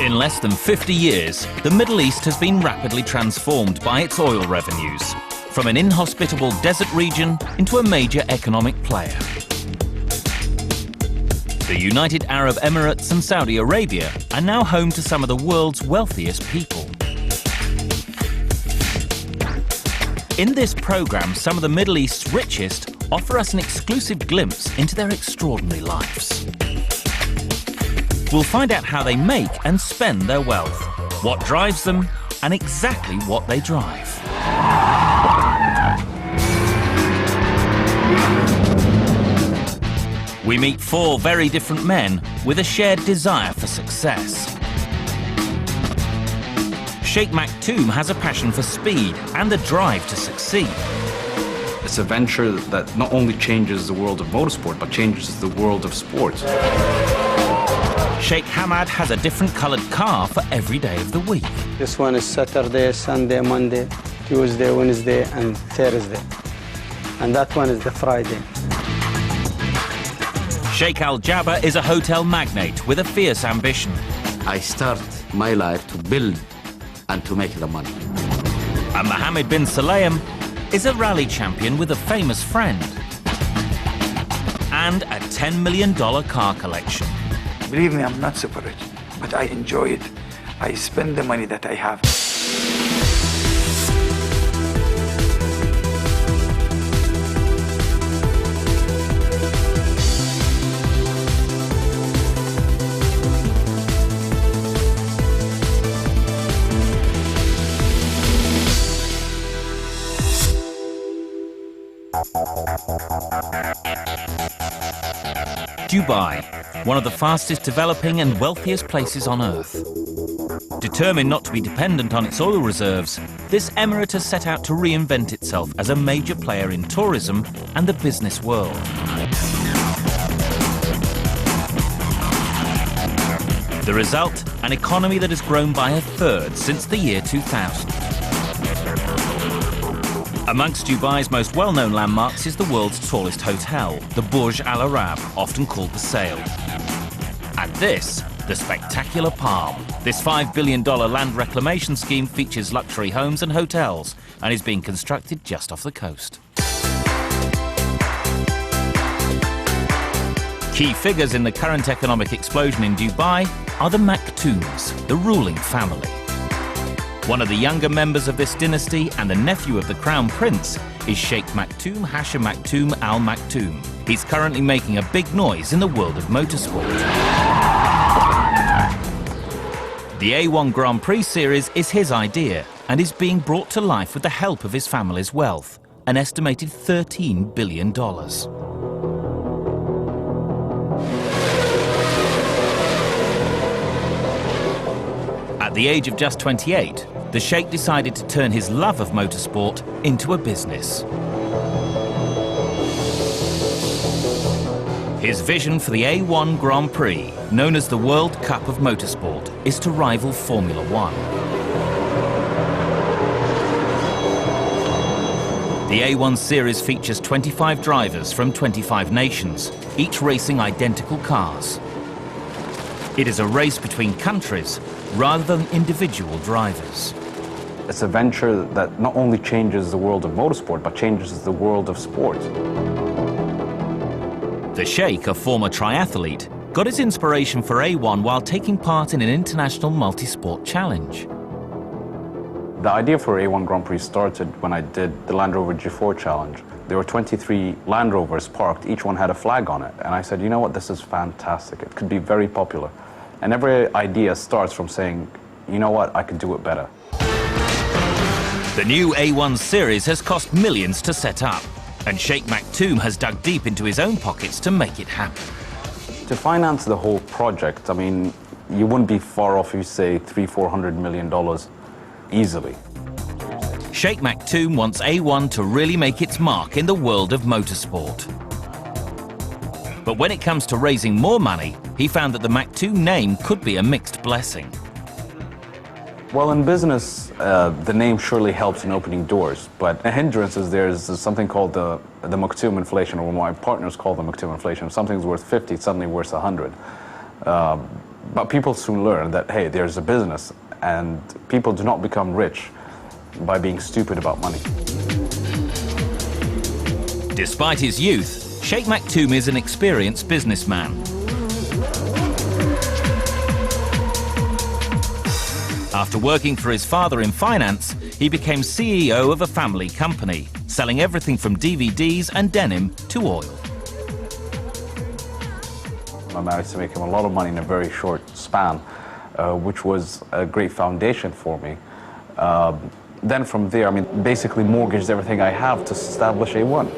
In less than 50 years, the Middle East has been rapidly transformed by its oil revenues, from an inhospitable desert region into a major economic player. The United Arab Emirates and Saudi Arabia are now home to some of the world's wealthiest people. In this programme, some of the Middle East's richest offer us an exclusive glimpse into their extraordinary lives. We'll find out how they make and spend their wealth, what drives them, and exactly what they drive. We meet four very different men with a shared desire for success. Sheikh Maktoum has a passion for speed and the drive to succeed. It's a venture that not only changes the world of motorsport, but changes the world of sports. Sheikh Hamad has a different coloured car for every day of the week. This one is Saturday, Sunday, Monday, Tuesday, Wednesday, and Thursday. And that one is the Friday. Sheikh Al Jabba is a hotel magnate with a fierce ambition. I start my life to build and to make the money. And Mohammed bin Sulayem is a rally champion with a famous friend. And a $10 million car collection. Believe me, I'm not super rich, but I enjoy it. I spend the money that I have. Dubai, one of the fastest developing and wealthiest places on Earth. Determined not to be dependent on its oil reserves, this emirate has set out to reinvent itself as a major player in tourism and the business world. The result, an economy that has grown by a third since the year 2000. Amongst Dubai's most well-known landmarks is the world's tallest hotel, the Burj Al Arab, often called the Sail. And this, the spectacular Palm. This $5 billion land reclamation scheme features luxury homes and hotels and is being constructed just off the coast. Key figures in the current economic explosion in Dubai are the Maktoums, the ruling family. One of the younger members of this dynasty and the nephew of the Crown Prince is Sheikh Maktoum Hashim Maktoum Al Maktoum. He's currently making a big noise in the world of motorsport. The A1 Grand Prix series is his idea and is being brought to life with the help of his family's wealth, an estimated $13 billion. At the age of just 28, the Sheikh decided to turn his love of motorsport into a business. His vision for the A1 Grand Prix, known as the World Cup of Motorsport, is to rival Formula One. The A1 series features 25 drivers from 25 nations, each racing identical cars. It is a race between countries rather than individual drivers. It's a venture that not only changes the world of motorsport, but changes the world of sport. The Sheikh, a former triathlete, got his inspiration for A1 while taking part in an international multi-sport challenge. The idea for A1 Grand Prix started when I did the Land Rover G4 challenge. There were 23 Land Rovers parked, each one had a flag on it. And I said, you know what, this is fantastic. It could be very popular. And every idea starts from saying, you know what, I could do it better. The new A1 series has cost millions to set up, and Sheikh Maktoum has dug deep into his own pockets to make it happen. To finance the whole project, I mean, you wouldn't be far off if you say $300–400 million easily. Sheikh Maktoum wants A1 to really make its mark in the world of motorsport. But when it comes to raising more money, he found that the Maktoum name could be a mixed blessing. Well, in business, the name surely helps in opening doors, but a hindrance is there's something called the Maktoum inflation, or my partners call the Maktoum inflation. If something's worth 50, it's suddenly worth 100. But people soon learn that, hey, there's a business, and people do not become rich by being stupid about money. Despite his youth, Sheikh Maktoum is an experienced businessman. After working for his father in finance, he became CEO of a family company, selling everything from DVDs and denim to oil. I managed to make him a lot of money in a very short span, which was a great foundation for me. Then from there, I mean, basically mortgaged everything I have to establish A1.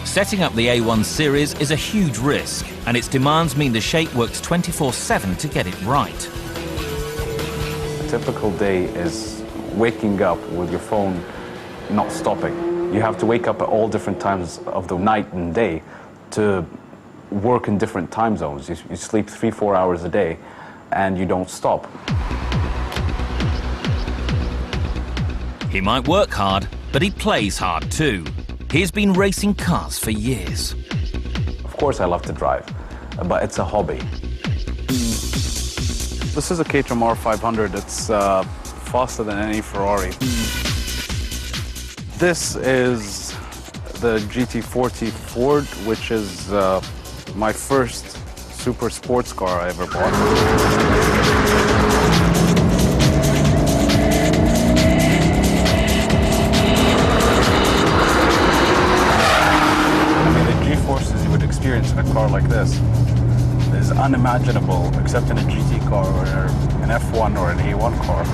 Setting up the A1 series is a huge risk, and its demands mean the Sheikh works 24/7 to get it right. A typical day is waking up with your phone not stopping. You have to wake up at all different times of the night and day to work in different time zones. You sleep 3-4 hours a day and you don't stop. He might work hard, but he plays hard too. He's been racing cars for years. Of course I love to drive, but it's a hobby. This is a Caterham R500. It's faster than any Ferrari. This is the GT40 Ford, which is my first super sports car I ever bought. I mean, the G-forces you would experience in a car like this is unimaginable, except in a GT car or an F1 or an A1 car.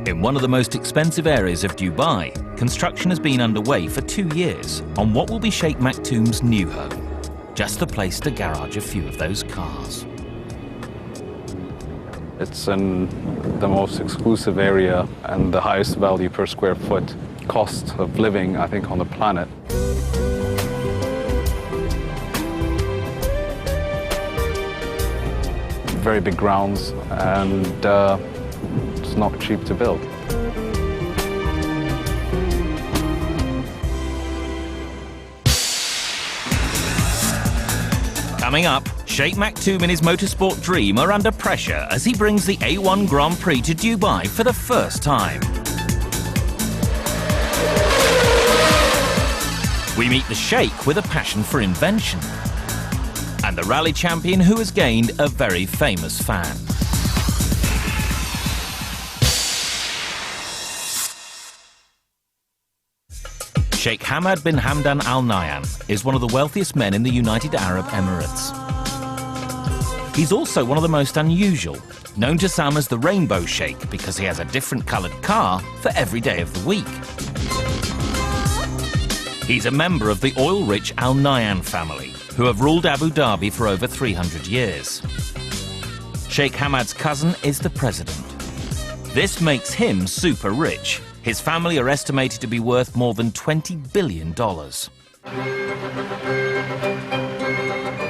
In one of the most expensive areas of Dubai, construction has been underway for 2 years on what will be Sheikh Maktoum's new home. Just the place to garage a few of those cars. It's in the most exclusive area and the highest value per square foot cost of living, I think, on the planet. Very big grounds, and it's not cheap to build. Coming up, Sheikh Maktoum and his motorsport dream are under pressure as he brings the A1 Grand Prix to Dubai for the first time. We meet the Sheikh with a passion for invention, and the rally champion who has gained a very famous fan. Sheikh Hamad bin Hamdan Al Nahyan is one of the wealthiest men in the United Arab Emirates. He's also one of the most unusual, known to some as the Rainbow Sheikh because he has a different coloured car for every day of the week. He's a member of the oil-rich Al Nahyan family, who have ruled Abu Dhabi for over 300 years. Sheikh Hamad's cousin is the president. This makes him super rich. His family are estimated to be worth more than $20 billion.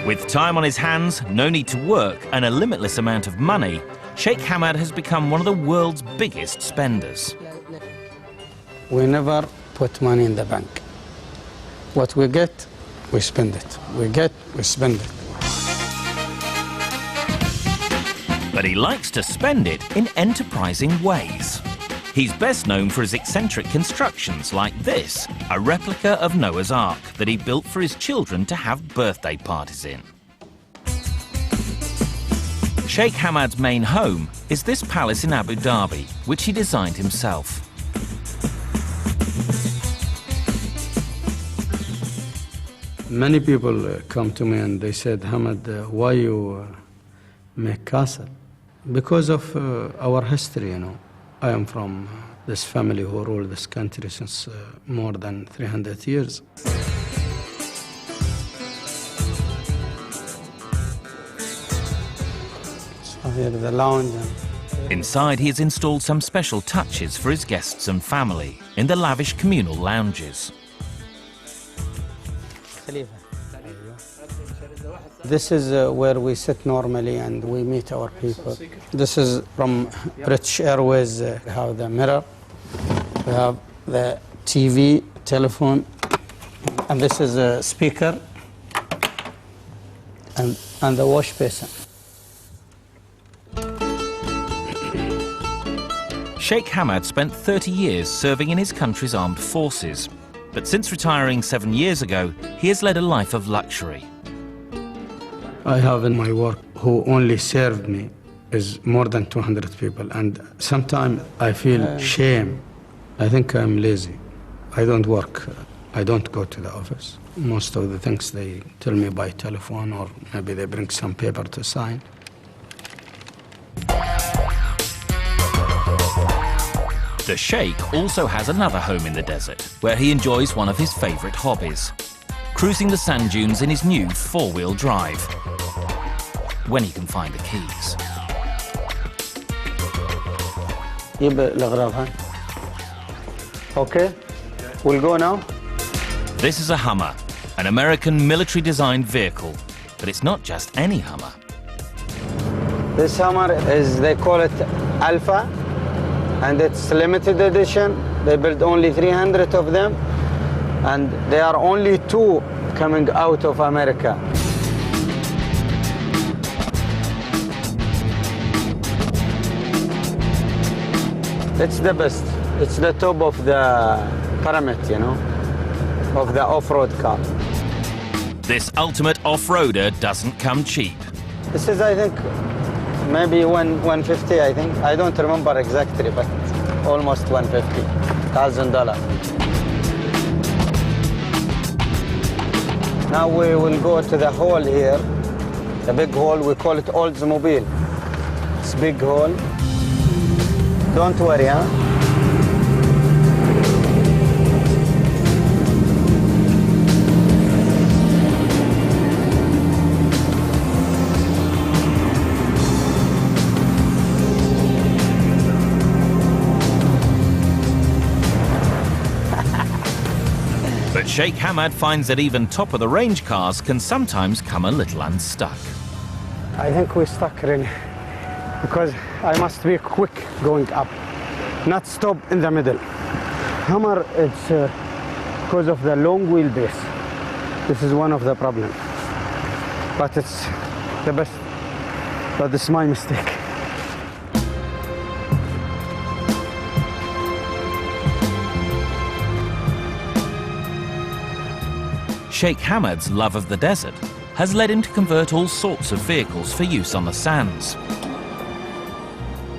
With time on his hands, no need to work, and a limitless amount of money, Sheikh Hamad has become one of the world's biggest spenders. We never put money in the bank. What we get, we spend it. We get, we spend it. But he likes to spend it in enterprising ways. He's best known for his eccentric constructions like this, a replica of Noah's Ark that he built for his children to have birthday parties in. Sheikh Hamad's main home is this palace in Abu Dhabi, which he designed himself. Many people come to me and they said, Hamad, why you make castle? Because of our history, you know. I am from this family who ruled this country since more than 300 years. So here the lounge. Inside, he has installed some special touches for his guests and family in the lavish communal lounges. This is where we sit normally and we meet our people. This is from British Airways. We have the mirror, we have the TV, telephone, and this is a speaker and the wash basin. Sheikh Hamad spent 30 years serving in his country's armed forces. But since retiring 7 years ago, he has led a life of luxury. I have in my work who only served me is more than 200 people, and sometimes I feel shame. I think I'm lazy. I don't work. I don't go to the office. Most of the things they tell me by telephone, or maybe they bring some paper to sign. The Sheikh also has another home in the desert, where he enjoys one of his favorite hobbies, cruising the sand dunes in his new four-wheel drive, when he can find the keys. Okay, we'll go now. This is a Hummer, an American military-designed vehicle, but it's not just any Hummer. This Hummer is, they call it Alpha, and it's limited edition. They build only 300 of them, and there are only 2 coming out of America. It's the best. It's the top of the pyramid, you know, of the off-road car. This ultimate off-roader doesn't come cheap. This is, I think, maybe 150, I think. I don't remember exactly, but almost $150,000. Now we will go to the hall here, the big hall. We call it Oldsmobile. It's a big hall. Don't worry, huh? But Sheikh Hamad finds that even top-of-the-range cars can sometimes come a little unstuck. I think we're stuck really, because I must be quick going up, not stop in the middle. Hummer, it's because of the long wheelbase. This is one of the problems. But it's the best. But this is my mistake. Sheikh Hamad's love of the desert has led him to convert all sorts of vehicles for use on the sands.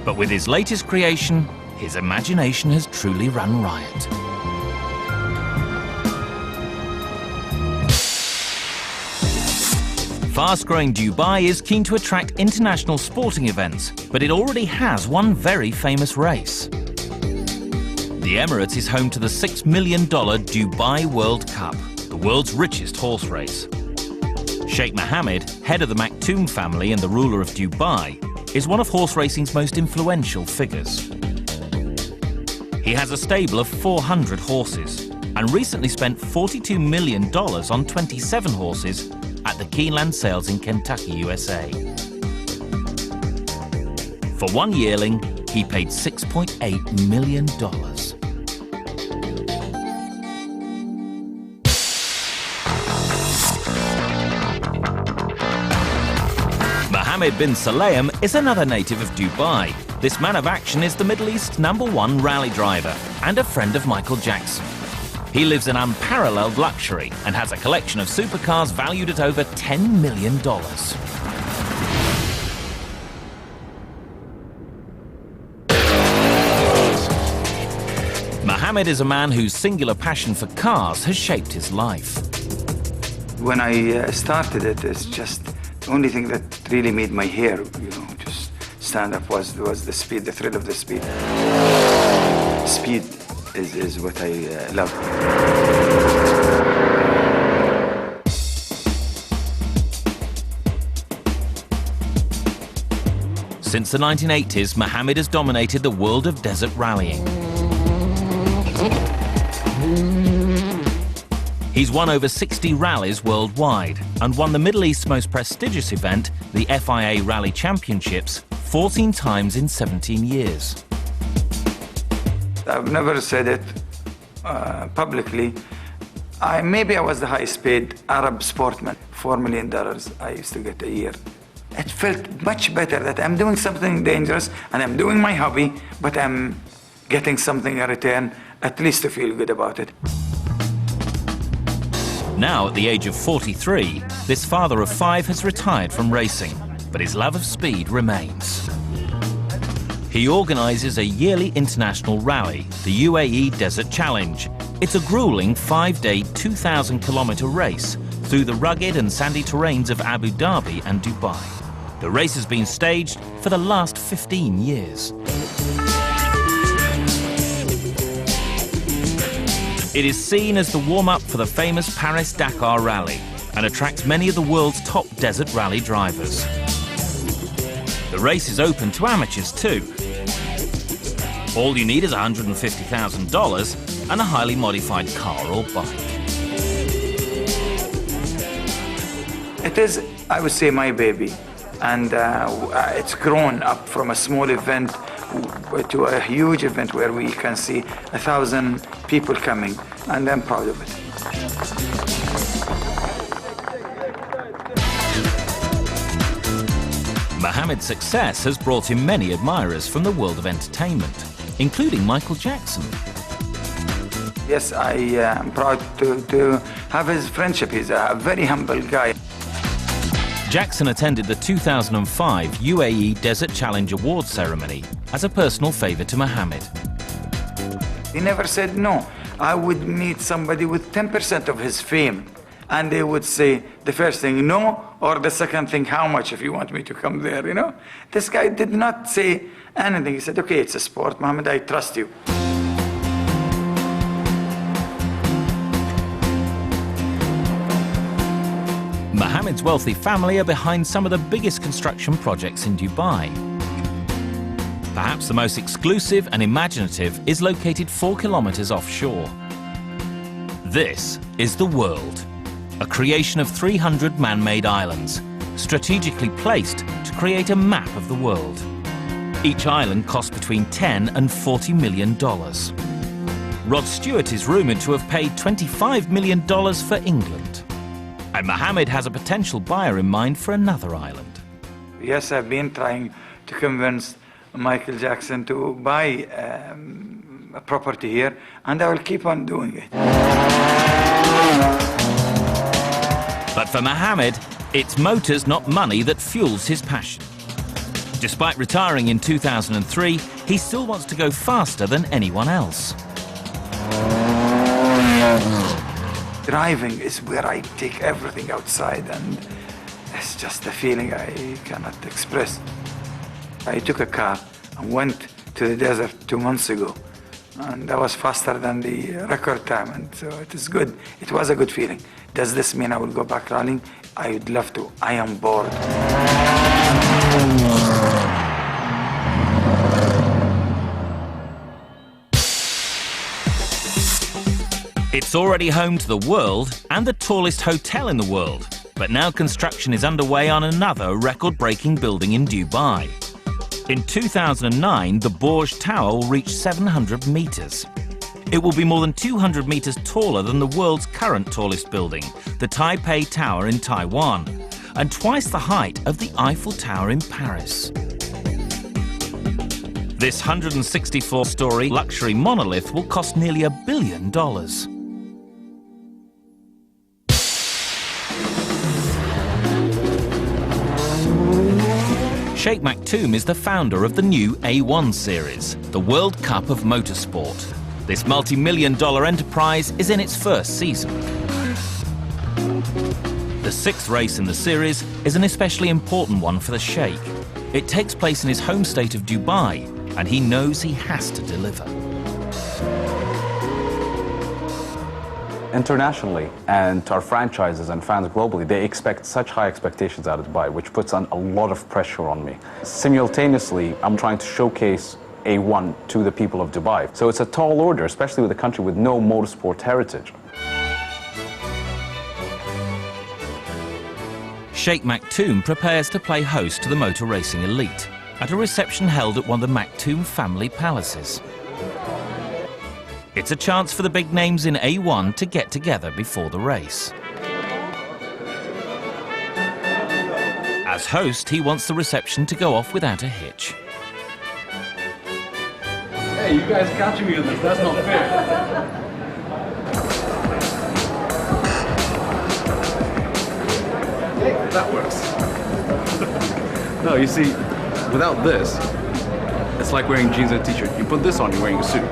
But with his latest creation, his imagination has truly run riot. Fast-growing Dubai is keen to attract international sporting events, but it already has one very famous race. The Emirates is home to the $6 million Dubai World Cup, the world's richest horse race. Sheikh Mohammed, head of the Maktoum family and the ruler of Dubai, is one of horse racing's most influential figures. He has a stable of 400 horses and recently spent $42 million on 27 horses at the Keeneland Sales in Kentucky, USA. For one yearling, he paid $6.8 million. Mohammed bin Sulayem is another native of Dubai. This man of action is the Middle East's #1 rally driver and a friend of Michael Jackson. He lives in unparalleled luxury and has a collection of supercars valued at over $10 million. Mohammed is a man whose singular passion for cars has shaped his life. When I started it, it's just the only thing that really made my hair, just stand up was the speed, the thrill of the speed. Speed is what I love. Since the 1980s, Mohammed has dominated the world of desert rallying. He's won over 60 rallies worldwide and won the Middle East's most prestigious event, the FIA Rally Championships, 14 times in 17 years. I've never said it publicly. Maybe I was the highest paid Arab sportsman. $4 million I used to get a year. It felt much better that I'm doing something dangerous and I'm doing my hobby, but I'm getting something in return, at least to feel good about it. Now, at the age of 43, this father of 5 has retired from racing, but his love of speed remains. He organises a yearly international rally, the UAE Desert Challenge. It's a grueling 5-day, 2,000-kilometre race through the rugged and sandy terrains of Abu Dhabi and Dubai. The race has been staged for the last 15 years. It is seen as the warm-up for the famous Paris-Dakar rally and attracts many of the world's top desert rally drivers. The race is open to amateurs too. All you need is $150,000 and a highly modified car or bike. It is, I would say, my baby. And it's grown up from a small event to a huge event where we can see 1,000 people coming, and I'm proud of it. Mohammed's success has brought him many admirers from the world of entertainment, including Michael Jackson. Yes, I am proud to have his friendship. He's a very humble guy. Jackson attended the 2005 UAE Desert Challenge Awards ceremony as a personal favour to Mohammed. He never said no. I would meet somebody with 10% of his fame, and they would say the first thing, no, or the second thing, how much if you want me to come there, you know? This guy did not say anything. He said, okay, it's a sport, Mohammed, I trust you. Mohammed's wealthy family are behind some of the biggest construction projects in Dubai. Perhaps the most exclusive and imaginative is located 4 kilometres offshore. This is the World, a creation of 300 man-made islands, strategically placed to create a map of the world. Each island cost between $10 and $40 million. Rod Stewart is rumoured to have paid $25 million for England. And Mohammed has a potential buyer in mind for another island. Yes, I've been trying to convince Michael Jackson to buy a property here, and I will keep on doing it. But for Mohammed, it's motors, not money, that fuels his passion. Despite retiring in 2003, he still wants to go faster than anyone else. Driving is where I take everything outside, and it's just a feeling I cannot express. I took a car and went to the desert 2 months ago, and I was faster than the record time, and so it is good. It was a good feeling. Does this mean I will go back rallying? I would love to. I am bored. It's already home to the World and the tallest hotel in the world, but now construction is underway on another record-breaking building in Dubai. In 2009, the Burj Tower will reach 700 metres. It will be more than 200 metres taller than the world's current tallest building, the Taipei Tower in Taiwan, and twice the height of the Eiffel Tower in Paris. This 164-storey luxury monolith will cost nearly $1 billion. Sheikh Maktoum is the founder of the new A1 series, the World Cup of Motorsport. This multi-million-dollar enterprise is in its first season. The 6th race in the series is an especially important one for the Sheikh. It takes place in his home state of Dubai, and he knows he has to deliver. Internationally, and to our franchises and fans globally, they expect such high expectations out of Dubai, which puts on a lot of pressure on me. Simultaneously, I'm trying to showcase A1 to the people of Dubai. So it's a tall order, especially with a country with no motorsport heritage. Sheikh Maktoum prepares to play host to the motor racing elite at a reception held at one of the Maktoum family palaces. It's a chance for the big names in A1 to get together before the race. As host, he wants the reception to go off without a hitch. Hey, you guys catching me with this, that's not fair. That works. No, you see, without this, it's like wearing jeans and a t-shirt. You put this on, you're wearing a suit.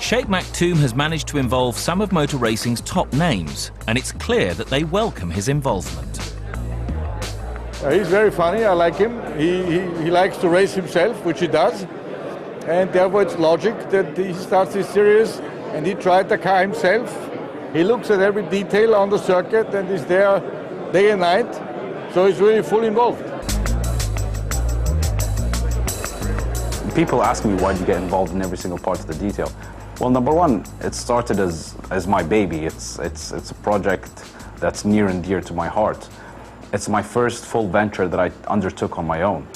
Sheikh Maktoum has managed to involve some of motor racing's top names, and it's clear that they welcome his involvement. He's very funny, I like him. He likes to race himself, which he does. And therefore it's logic that he starts his series and he tried the car himself. He looks at every detail on the circuit and is there day and night. So he's really fully involved. People ask me, why do you get involved in every single part of the detail? Well, number one, it started as my baby. It's a project that's near and dear to my heart. It's my first full venture that I undertook on my own.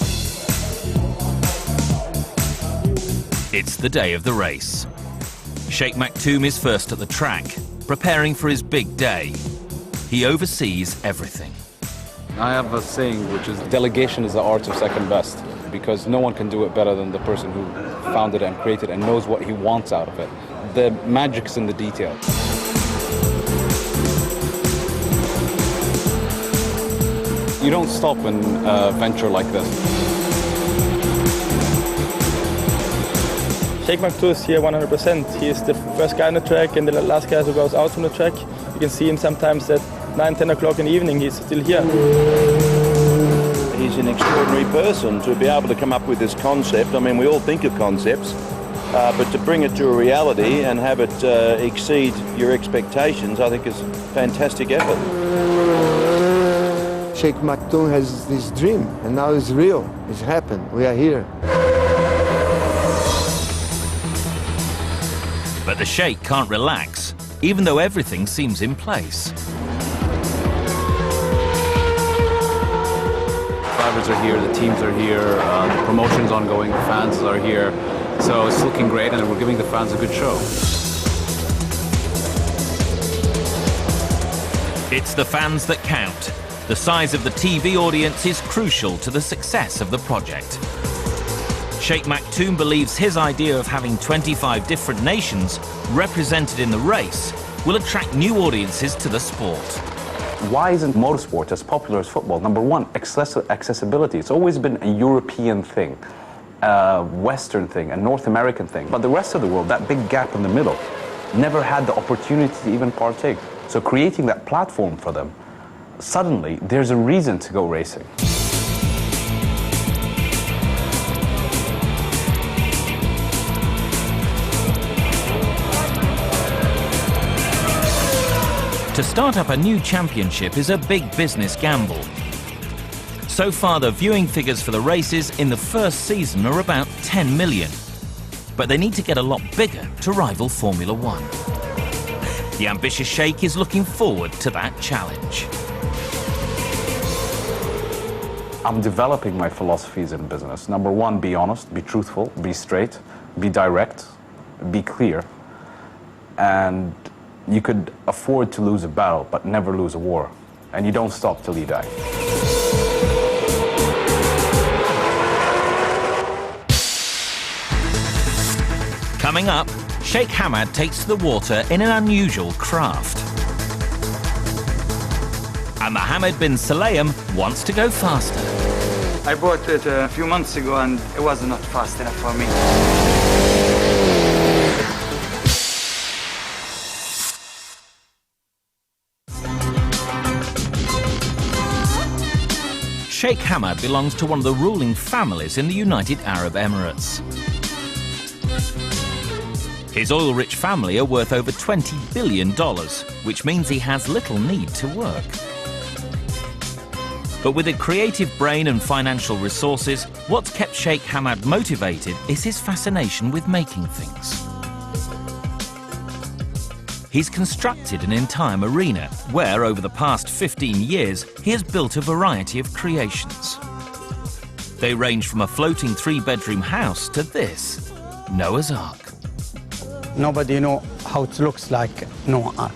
It's the day of the race. Sheikh Maktoum is first at the track, preparing for his big day. He oversees everything. I have a saying, which is delegation is the art of second best, because no one can do it better than the person who founded it and created it and knows what he wants out of it. The magic's in the detail. You don't stop in a venture like this. Sheikh Maktoum is here 100%. He is the first guy on the track and the last guy who goes out from the track. You can see him sometimes at 9, 10 o'clock in the evening, he's still here. He's an extraordinary person to be able to come up with this concept. I mean, we all think of concepts, but to bring it to a reality and have it exceed your expectations, I think is a fantastic effort. Sheikh Maktoum has this dream, and now it's real. It's happened. We are here. But the Sheikh can't relax, even though everything seems in place. Drivers are here, the teams are here, the promotion's ongoing, the fans are here. So it's looking great, and we're giving the fans a good show. It's the fans that count. The size of the TV audience is crucial to the success of the project. Sheikh Maktoum believes his idea of having 25 different nations represented in the race will attract new audiences to the sport. Why isn't motorsport as popular as football? Number one, accessibility. It's always been a European thing, a Western thing, a North American thing. But the rest of the world, that big gap in the middle, never had the opportunity to even partake. So creating that platform for them, suddenly there's a reason to go racing. To start up a new championship is a big business gamble. So far, the viewing figures for the races in the first season are about 10 million. But they need to get a lot bigger to rival Formula One. The ambitious Sheikh is looking forward to that challenge. I'm developing my philosophies in business. Number one, be honest, be truthful, be straight, be direct, be clear. And you could afford to lose a battle, but never lose a war. And you don't stop till you die. Coming up, Sheikh Hamad takes to the water in an unusual craft. And Mohammed bin Sulayem wants to go faster. I bought it a few months ago and it was not fast enough for me. Sheikh Hamad belongs to one of the ruling families in the United Arab Emirates. His oil-rich family are worth over $20 billion, which means he has little need to work. But with a creative brain and financial resources, what's kept Sheikh Hamad motivated is his fascination with making things. He's constructed an entire marina where, over the past 15 years, he has built a variety of creations. They range from a floating 3-bedroom house to this, Noah's Ark. Nobody knows how it looks like Noah's Ark,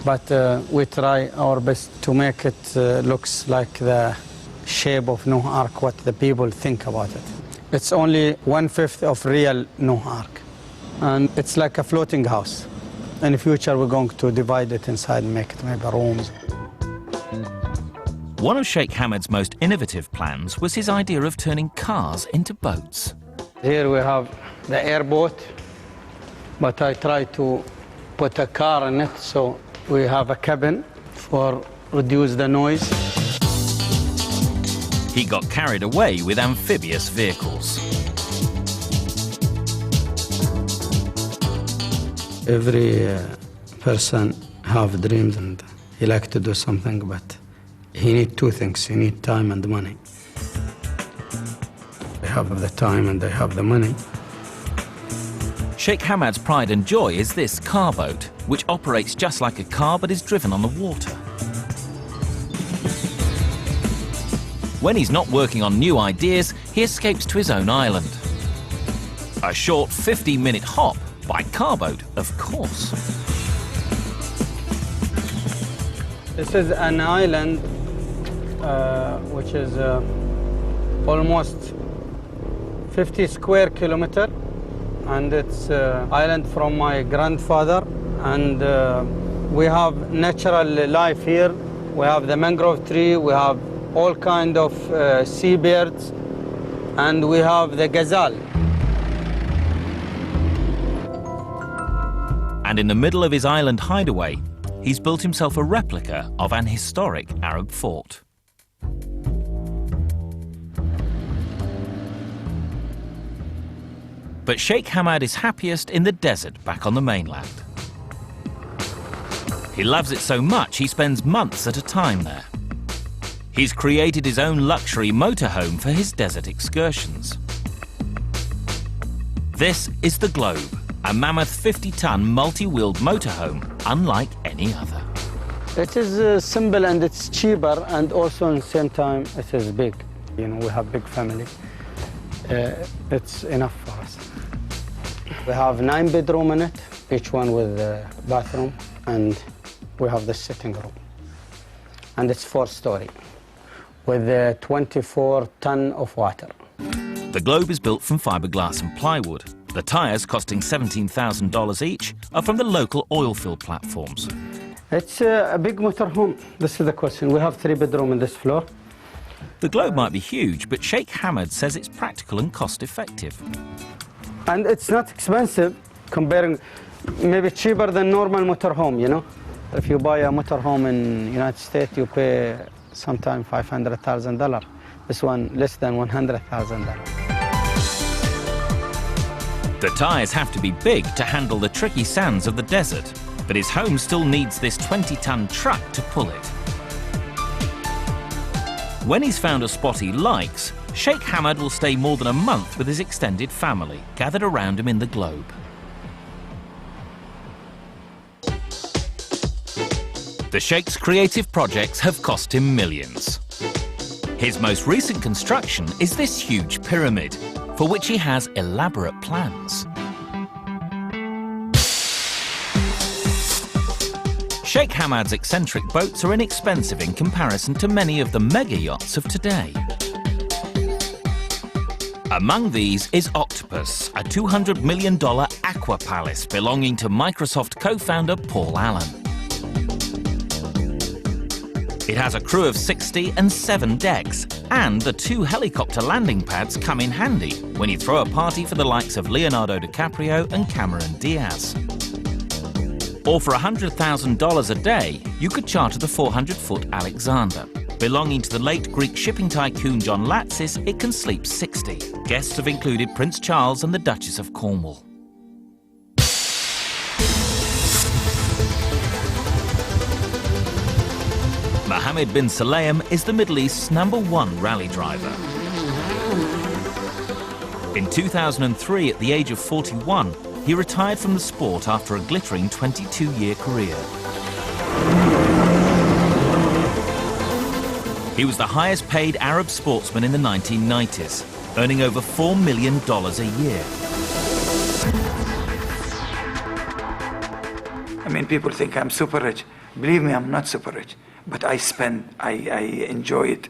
but we try our best to make it looks like the shape of Noah's Ark, what the people think about it. It's only 1/5 of real Noah's Ark, and it's like a floating house. In the future, we're going to divide it inside and make it maybe rooms. One of Sheikh Hamed's most innovative plans was his idea of turning cars into boats. Here we have the airboat, but I try to put a car in it, so we have a cabin for reduce the noise. He got carried away with amphibious vehicles. Every person have dreams and he like to do something, but he need two things. He need time and money. They have the time and they have the money. Sheikh Hamed's pride and joy is this car boat, which operates just like a car but is driven on the water. When he's not working on new ideas, he escapes to his own island. A short 50-minute hop by car boat, of course. This is an island which is almost 50 square kilometer, and it's island from my grandfather, and we have natural life here. We have the mangrove tree, we have all kind of seabirds, and we have the gazelle. And in the middle of his island hideaway, he's built himself a replica of an historic Arab fort. But Sheikh Hamed is happiest in the desert back on the mainland. He loves it so much he spends months at a time there. He's created his own luxury motorhome for his desert excursions. This is the Globe, a mammoth 50-ton multi-wheeled motorhome unlike any other. It is simple and it's cheaper, and also at the same time it is big. You know, we have big family. It's enough for us. We have 9 bedrooms in it, each one with a bathroom, and we have the sitting room. And it's 4-story with 24 tons of water. The Globe is built from fiberglass and plywood. The tyres, costing $17,000 each, are from the local oil field platforms. It's a big motorhome. This is the question. We have 3 bedrooms in this floor. The Globe might be huge, but Sheikh Hamed says it's practical and cost-effective. And it's not expensive, comparing, maybe cheaper than normal motorhome, you know? If you buy a motorhome in the United States, you pay sometimes $500,000. This one less than $100,000. The tyres have to be big to handle the tricky sands of the desert, but his home still needs this 20-ton truck to pull it. When he's found a spot he likes, Sheikh Hamed will stay more than a month with his extended family, gathered around him in the Globe. The Sheikh's creative projects have cost him millions. His most recent construction is this huge pyramid, for which he has elaborate plans. Sheikh Hamed's eccentric boats are inexpensive in comparison to many of the mega yachts of today. Among these is Octopus, a $200 million aqua palace belonging to Microsoft co-founder Paul Allen. It has a crew of 60 and 7 decks, and the 2 helicopter landing pads come in handy when you throw a party for the likes of Leonardo DiCaprio and Cameron Diaz. Or for $100,000 a day, you could charter the 400-foot Alexander. Belonging to the late Greek shipping tycoon John Latsis, it can sleep 60. Guests have included Prince Charles and the Duchess of Cornwall. Mohammed bin Sulayem is the Middle East's #1 rally driver. In 2003, at the age of 41, he retired from the sport after a glittering 22-year career. He was the highest paid Arab sportsman in the 1990s, earning over $4 million a year. I mean, people think I'm super rich. Believe me, I'm not super rich. But I enjoy it.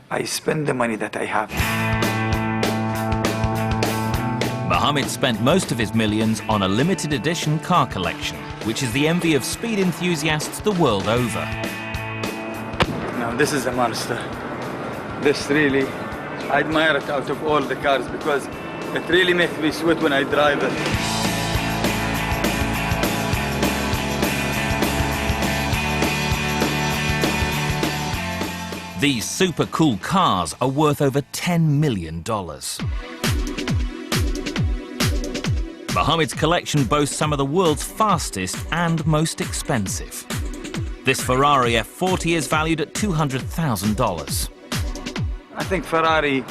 I spend the money that I have. Mohammed spent most of his millions on a limited edition car collection, which is the envy of speed enthusiasts the world over. Now, this is a monster. This really, I admire it out of all the cars because it really makes me sweat when I drive it. These super cool cars are worth over $10 million. Mohammed's collection boasts some of the world's fastest and most expensive. This Ferrari F40 is valued at $200,000. I think Ferrari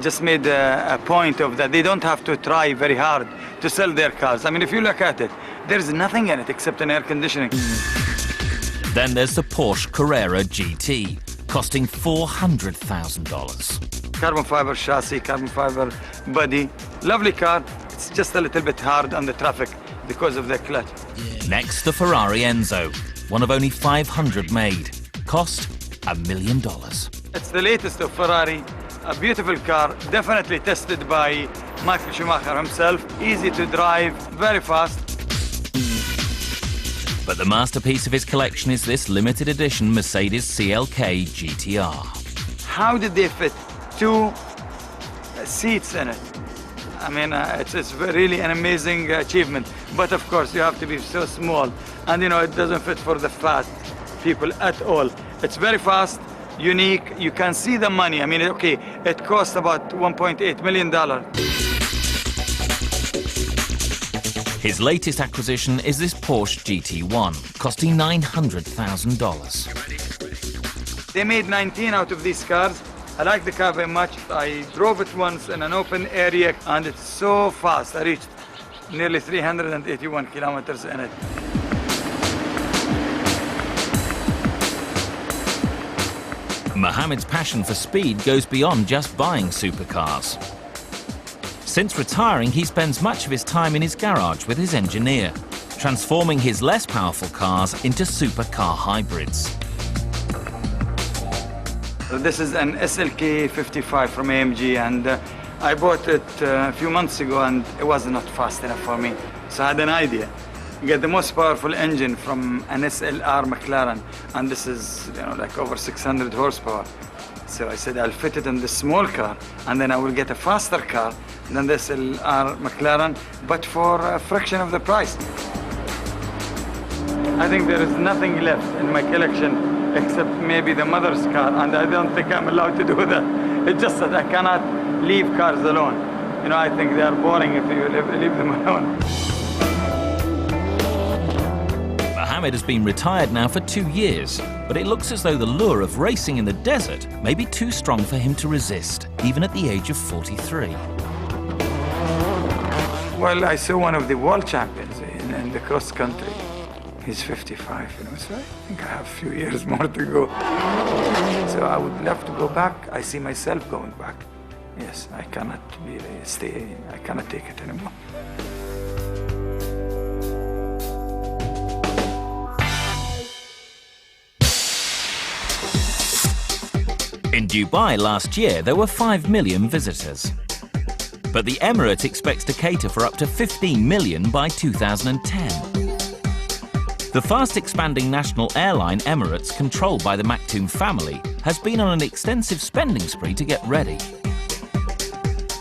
just made a point of that they don't have to try very hard to sell their cars. I mean, if you look at it, there's nothing in it except an air conditioning. Then there's the Porsche Carrera GT, costing $400,000. Carbon fiber chassis, carbon fiber body. Lovely car. It's just a little bit hard on the traffic because of the clutch. Next, the Ferrari Enzo, one of only 500 made. Cost $1 million. It's the latest of Ferrari. A beautiful car, definitely tested by Michael Schumacher himself. Easy to drive, very fast. But the masterpiece of his collection is this limited edition Mercedes CLK GTR. How did they fit 2 seats in it? I mean, it's really an amazing achievement. But of course, you have to be so small. And you know, it doesn't fit for the fat people at all. It's very fast, unique. You can see the money. I mean, okay, it cost about $1.8 million. His latest acquisition is this Porsche GT1, costing $900,000. They made 19 out of these cars. I like the car very much. I drove it once in an open area, and it's so fast. I reached nearly 381 kilometers in it. Mohammed's passion for speed goes beyond just buying supercars. Since retiring, he spends much of his time in his garage with his engineer, transforming his less powerful cars into supercar hybrids. This is an SLK 55 from AMG, and I bought it a few months ago, and it was not fast enough for me. So I had an idea. Get the most powerful engine from an SLR McLaren, and this is, you know, like over 600 horsepower. So I said I'll fit it in this small car, and then I will get a faster car than the SLR McLaren, but for a fraction of the price. I think there is nothing left in my collection except maybe the mother's car, and I don't think I'm allowed to do that. It's just that I cannot leave cars alone. You know, I think they are boring if you leave them alone. Mohammed has been retired now for 2 years, but it looks as though the lure of racing in the desert may be too strong for him to resist, even at the age of 43. Well, I saw one of the world champions in the cross country. He's 55, you know, so I think I have a few years more to go. So I would love to go back. I see myself going back. Yes, I cannot stay, I cannot take it anymore. In Dubai last year, there were 5 million visitors. But the Emirate expects to cater for up to 15 million by 2010. The fast-expanding national airline Emirates, controlled by the Maktoum family, has been on an extensive spending spree to get ready.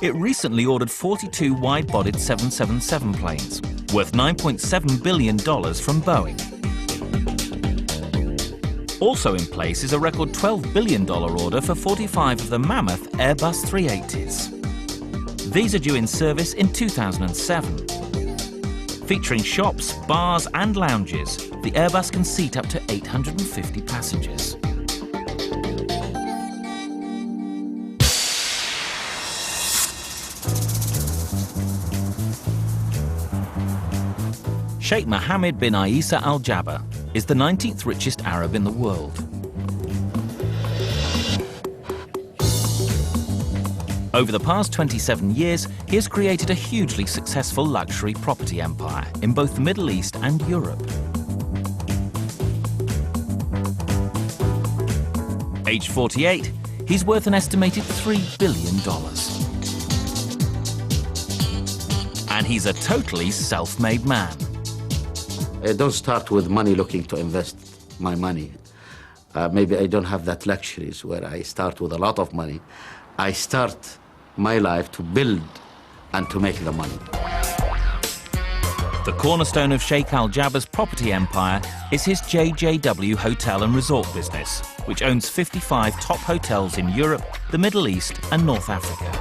It recently ordered 42 wide-bodied 777 planes, worth $9.7 billion from Boeing. Also in place is a record $12 billion order for 45 of the mammoth Airbus 380s. These are due in service in 2007. Featuring shops, bars and lounges, the Airbus can seat up to 850 passengers. Sheikh Mohammed bin Isa Al Jaber is the 19th richest Arab in the world. Over the past 27 years, he has created a hugely successful luxury property empire in both the Middle East and Europe. Aged 48, he's worth an estimated $3 billion. And he's a totally self-made man. I don't start with money looking to invest my money. Maybe I don't have that luxuries where I start with a lot of money. I start my life to build and to make the money. The cornerstone of Sheikh Al Jaber's property empire is his JJW hotel and resort business, which owns 55 top hotels in Europe, the Middle East and North Africa.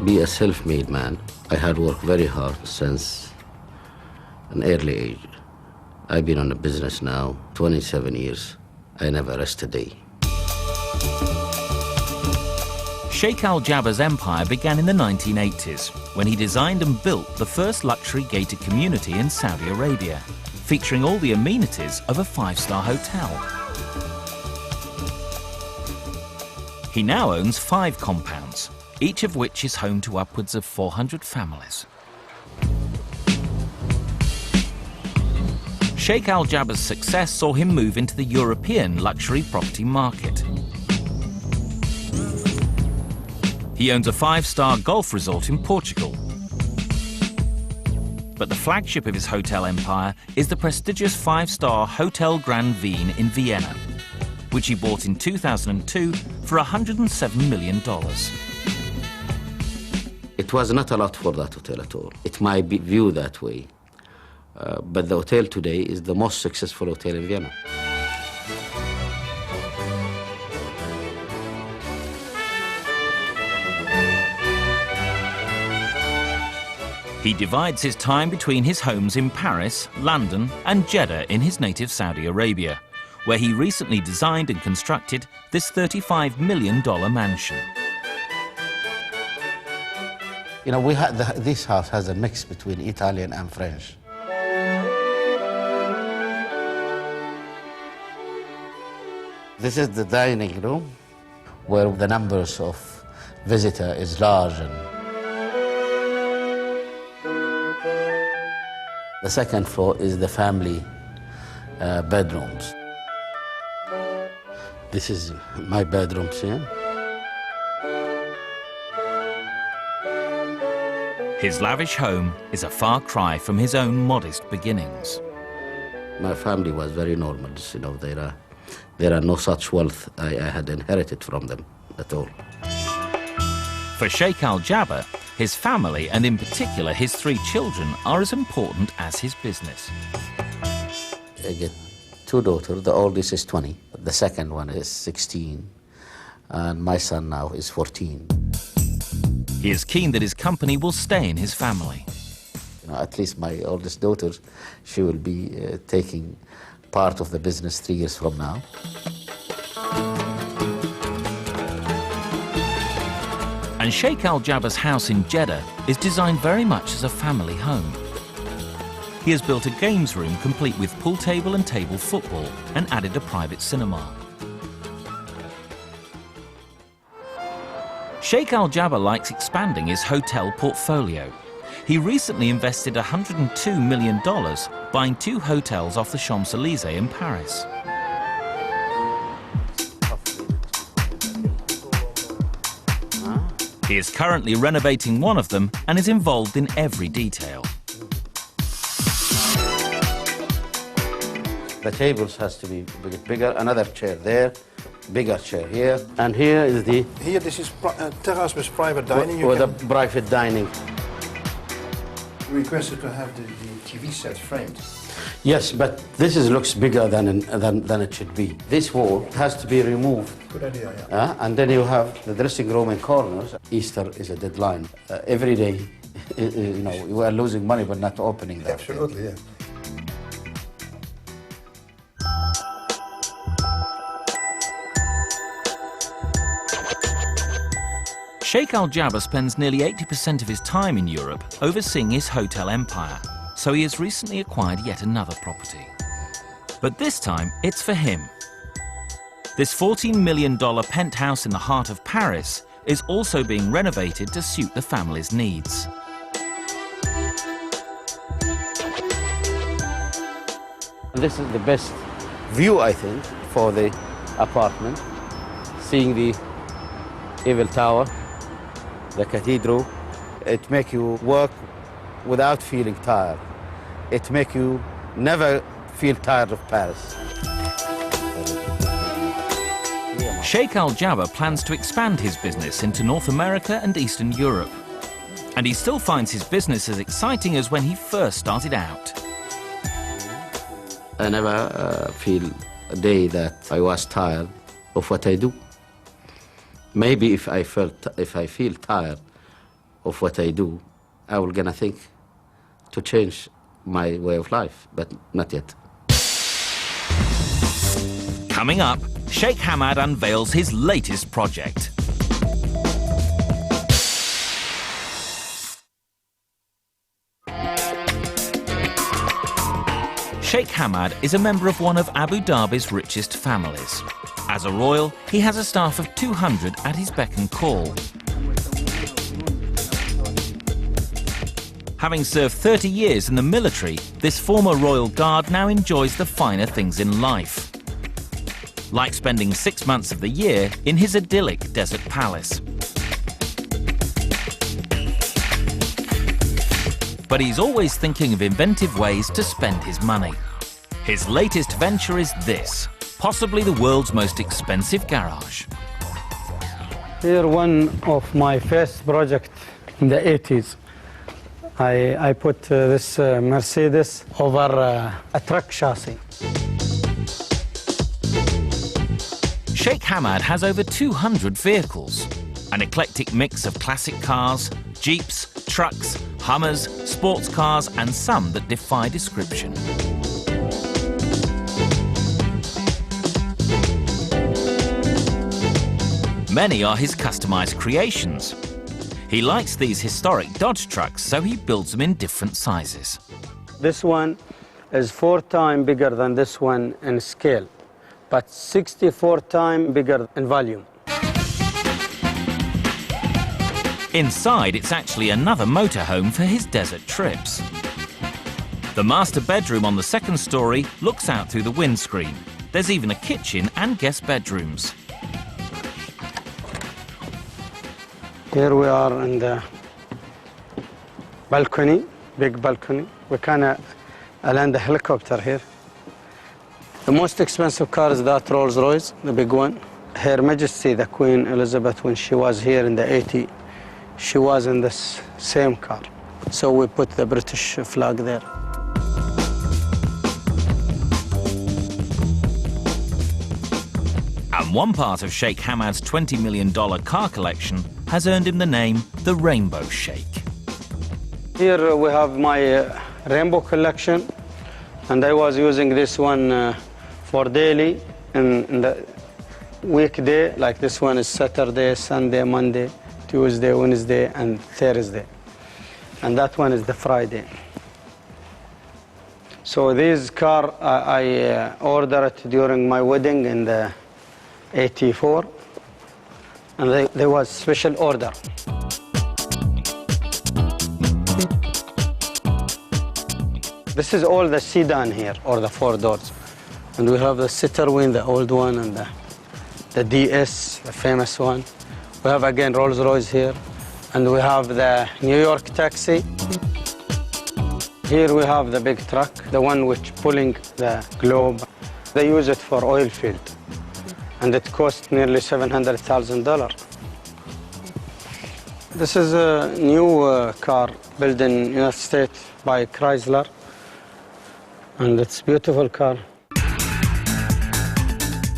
Be a self-made man. I had worked very hard since an early age. I've been on the business now 27 years. I never rest a day. Sheikh Al Jaber's empire began in the 1980s when he designed and built the first luxury gated community in Saudi Arabia, featuring all the amenities of a five-star hotel. He now owns 5 compounds, each of which is home to upwards of 400 families. Sheikh Al Jaber's success saw him move into the European luxury property market. He owns a 5-star golf resort in Portugal. But the flagship of his hotel empire is the prestigious 5-star Hotel Grand Wien in Vienna, which he bought in 2002 for $107 million. It was not a lot for that hotel at all. It might be viewed that way. But the hotel today is the most successful hotel in Vienna. He divides his time between his homes in Paris, London and Jeddah in his native Saudi Arabia, where he recently designed and constructed this $35 million mansion. You know, this house has a mix between Italian and French. This is the dining room, where the numbers of visitors is large. And the second floor is the family bedrooms. This is my bedroom here. His lavish home is a far cry from his own modest beginnings. My family was very normal, you know, there are no such wealth I had inherited from them at all. For Sheikh Al Jaber, his family, and in particular his 3 children, are as important as his business. I get 2 daughters. The oldest is 20. The second one is 16. And my son now is 14. He is keen that his company will stay in his family. You know, at least my oldest daughter, she will be taking part of the business 3 years from now. And Sheikh Al Jaber's house in Jeddah is designed very much as a family home. He has built a games room complete with pool table and table football and added a private cinema. Sheikh Al Jaber likes expanding his hotel portfolio. He recently invested $102 million buying 2 hotels off the Champs-Élysées in Paris. He is currently renovating one of them and is involved in every detail. The tables has to be bigger, another chair there, bigger chair here, and here is the... Here, this is terrace with private dining. With a private dining. You requested to have the TV set framed. Yes, but this looks bigger than it should be. This wall has to be removed. Good idea, yeah. And then you have the dressing room in corners. Easter is a deadline. Every day, you know, we are losing money but not opening that. Absolutely, yeah. Sheikh Al Jaber spends nearly 80% of his time in Europe overseeing his hotel empire, so he has recently acquired yet another property. But this time, it's for him. This $14 million penthouse in the heart of Paris is also being renovated to suit the family's needs. This is the best view, I think, for the apartment. Seeing the Eiffel Tower, the cathedral, it makes you work without feeling tired. It makes you never feel tired of Paris. Sheikh Al Jaber plans to expand his business into North America and Eastern Europe. And he still finds his business as exciting as when he first started out. I never feel a day that I was tired of what I do. Maybe if I feel tired of what I do, I will gonna think to change my way of life, but not yet. Coming up, Sheikh Hamad unveils his latest project. Sheikh Hamad is a member of one of Abu Dhabi's richest families. As a royal, he has a staff of 200 at his beck and call. Having served 30 years in the military, this former royal guard now enjoys the finer things in life, like spending 6 months of the year in his idyllic desert palace. But he's always thinking of inventive ways to spend his money. His latest venture is this, possibly the world's most expensive garage. Here, one of my first project in the 80s. I put this Mercedes over a truck chassis. Sheikh Hamad has over 200 vehicles, an eclectic mix of classic cars, jeeps, trucks, Hummers, sports cars, and some that defy description. Many are his customized creations. He likes these historic Dodge trucks, so he builds them in different sizes. This one is 4 times bigger than this one in scale, but 64 times bigger in volume. Inside, it's actually another motorhome for his desert trips. The master bedroom on the 2nd story looks out through the windscreen. There's even a kitchen and guest bedrooms. Here we are in the balcony, big balcony. We kind of land a helicopter here. The most expensive car is that Rolls-Royce, the big one. Her Majesty, the Queen Elizabeth, when she was here in the 80s, she was in this same car. So we put the British flag there. And one part of Sheikh Hamad's $20 million car collection has earned him the name the Rainbow Sheikh. Here we have my rainbow collection, and I was using this one for daily in the weekday, like this one is Saturday, Sunday, Monday, Tuesday, Wednesday, and Thursday. And that one is the Friday. So this car, I ordered it during my wedding in the 84, and there was special order. This is all the sedan here, or the 4 doors. And we have the Citroën, the old one, and the DS, the famous one. We have again Rolls-Royce here, and we have the New York taxi. Here we have the big truck, the one which pulling the globe. They use it for oil field, and it cost nearly $700,000. This is a new car built in United States by Chrysler, and it's a beautiful car.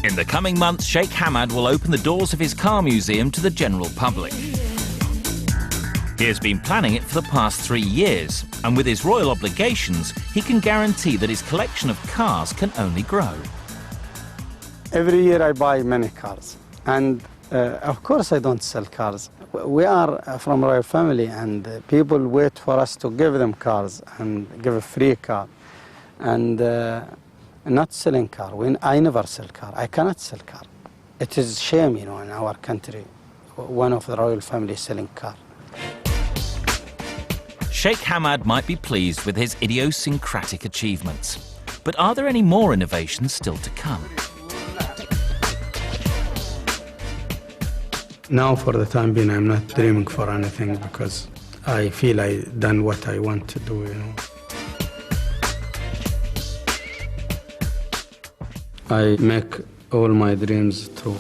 In the coming months, Sheikh Hamad will open the doors of his car museum to the general public. He has been planning it for the past 3 years, and with his royal obligations, he can guarantee that his collection of cars can only grow. Every year I buy many cars, and of course I don't sell cars. we are from royal family, and people wait for us to give them cars and give a free car, and not selling car. I never sell car. I cannot sell car. It is shame, in our country, one of the royal family selling car. Sheikh Hamad might be pleased with his idiosyncratic achievements, but are there any more innovations still to come? Now, for the time being, I'm not dreaming for anything because I feel I've done what I want to do, I make all my dreams true.